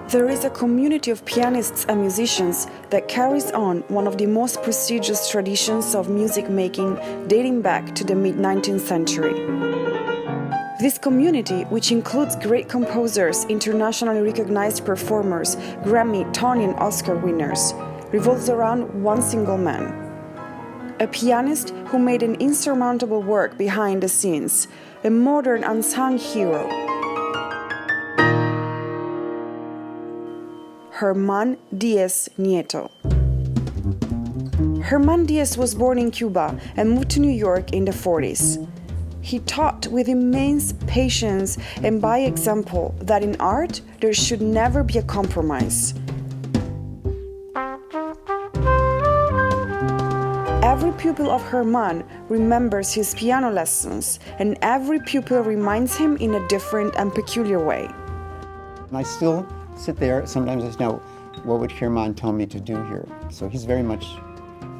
There is a community of pianists and musicians that carries on one of the most prestigious traditions of music making dating back to the mid-19th century. This community, which includes great composers, internationally recognized performers, Grammy, Tony and Oscar winners, revolves around one single man. A pianist who made an insurmountable work behind the scenes, a modern unsung hero. Germán Diez Nieto. Germán Diez was born in Cuba and moved to New York in the 40s. He taught with immense patience and by example that in art there should never be a compromise. Every pupil of Germán remembers his piano lessons, and every pupil reminds him in a different and peculiar way. I still sit there, sometimes I know, what would Germán tell me to do here? So he's very much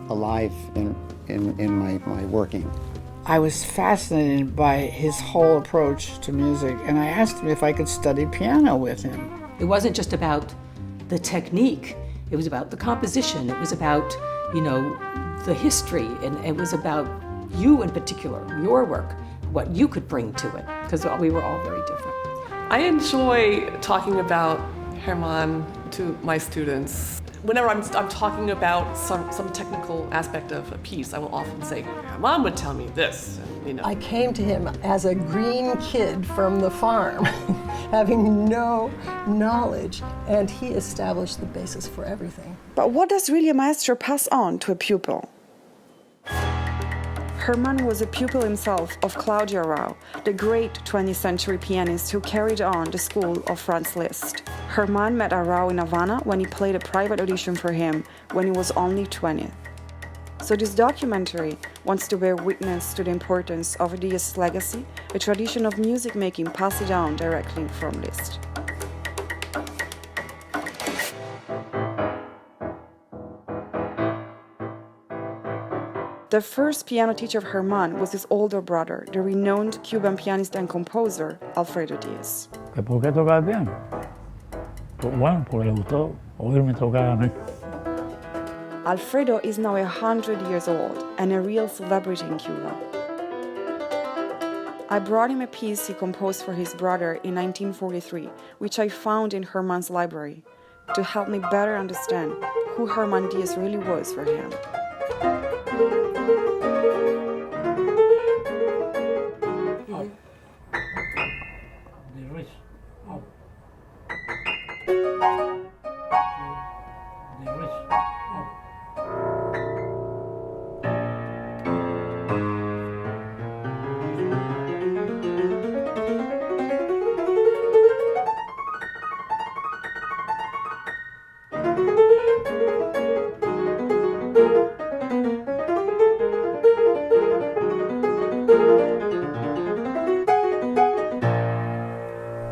alive in my working. I was fascinated by his whole approach to music, and I asked him if I could study piano with him. It wasn't just about the technique, it was about the composition, it was about, the history, and it was about you in particular, your work, what you could bring to it, because we were all very different. I enjoy talking about Germán to my students. Whenever I'm talking about some technical aspect of a piece, I will often say, Germán would tell me this. And, I came to him as a green kid from the farm, having no knowledge, and he established the basis for everything. But what does really a maestro pass on to a pupil? Germán was a pupil himself of Claudio Arrau, the great 20th century pianist who carried on the school of Franz Liszt. Germán met Arrau in Havana when he played a private audition for him when he was only 20. So this documentary wants to bear witness to the importance of Diez's legacy, a tradition of music making passed down directly from Liszt. The first piano teacher of Germán was his older brother, the renowned Cuban pianist and composer, Alfredo Diez. ¿Por qué tocaba el piano? Bueno, porque le gustó oírme tocar a mí. Alfredo is now 100 years old and a real celebrity in Cuba. I brought him a piece he composed for his brother in 1943, which I found in Germán's library, to help me better understand who Germán Diez really was for him.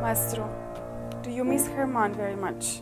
Maestro, do you miss Germán very much?